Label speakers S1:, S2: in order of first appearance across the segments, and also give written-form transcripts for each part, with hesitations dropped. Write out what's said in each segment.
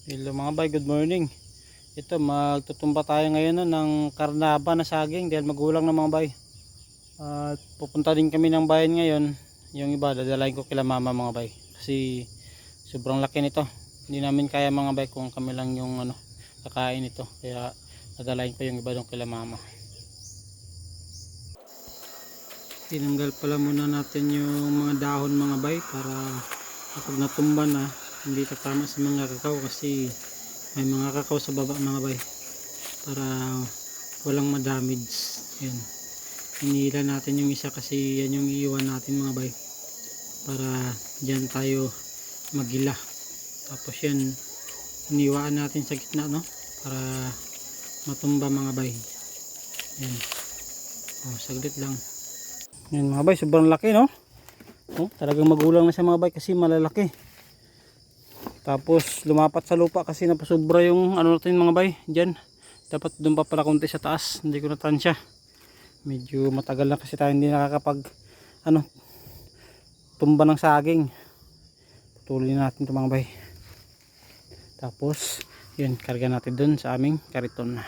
S1: Hello mga bay, good morning. Ito, magtutumba tayo ngayon no, ng karnaba na saging dahil magulang na mga bay. At pupunta din kami ng bayan ngayon. Yung iba, dadalahin ko kila mama mga bay. Kasi sobrang laki nito. Hindi namin kaya mga bay kung kami lang yung kakain ito. Kaya dadalahin ko yung iba doon kila mama. Tinanggal pala muna natin yung mga dahon mga bay para kapag natumba na hindi tatama sa mga kakao kasi may mga kakao sa baba mga bay para walang madamage. Yan, hinihila natin yung isa kasi yan yung iiwan natin mga bay para dyan tayo magila. Tapos yan hiniwaan natin sa gitna no para matumba mga bay. Yan, saglit lang. Yan mga bay, sobrang laki no. Talagang magulang na siya mga bay kasi malalaki. Tapos lumapat sa lupa kasi napasobra yung natin mga bay dyan. Dapat doon pa pala konti sa taas. Hindi ko natansya. Medyo matagal na kasi tayo hindi nakakapag tumba ng saging. Putulin natin ito mga bay. Tapos yun, karga natin doon sa aming kariton.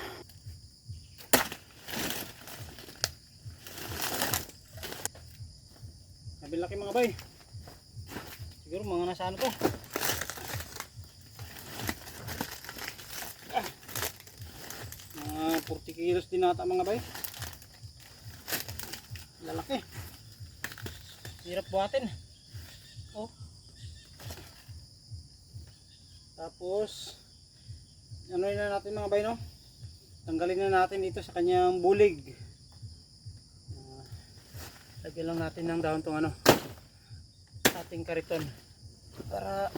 S1: Nabilaki mga bay. Siguro mga nasa to. Mga 40 kilos din nata mga bay. Lalaki. Hirap buhatin. Tapos na natin mga bay no. Tanggalin na natin ito sa kanyang bulig. Lagyan lang natin ng dahon tong ating kariton para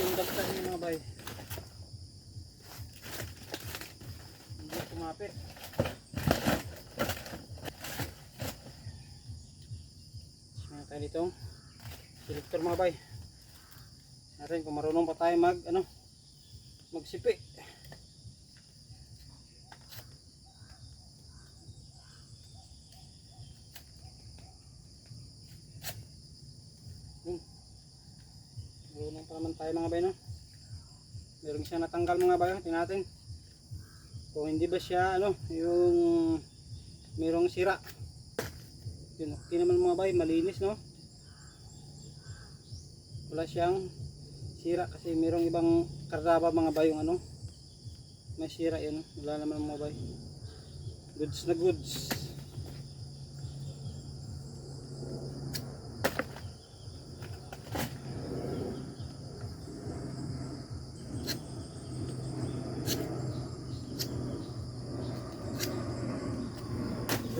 S1: yung dagdag niya mga bay hindi kumapit. Sino tayo ditong selector mga bay natin kung marunong pa tayo magsipi. Marunong pa naman tayo mga bay no. Meron siyang natanggal mga bay. Tingnan natin kung hindi ba siya yung merong sira. Yun, okay naman mga bay, malinis no. Wala siyang sira kasi merong ibang karnaba mga bay yung may sira yun. Wala naman mga bay. Goods na goods.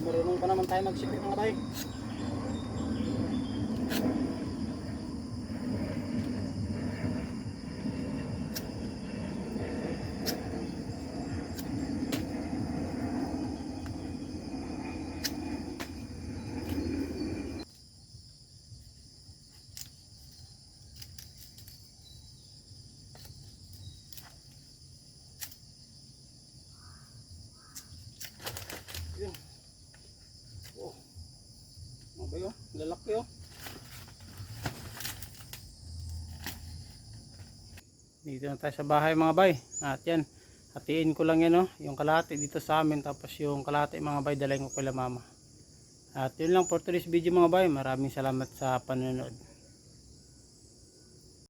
S1: Marunong pa naman tayo magsipi mga bay. Lalaki dito na tayo sa bahay mga bay. At yan, hatiin ko lang yan yung kalahati dito sa amin, tapos yung kalahati mga bay dalahin ko kila mama. At yun lang for today's video mga bay. Maraming salamat sa panonood.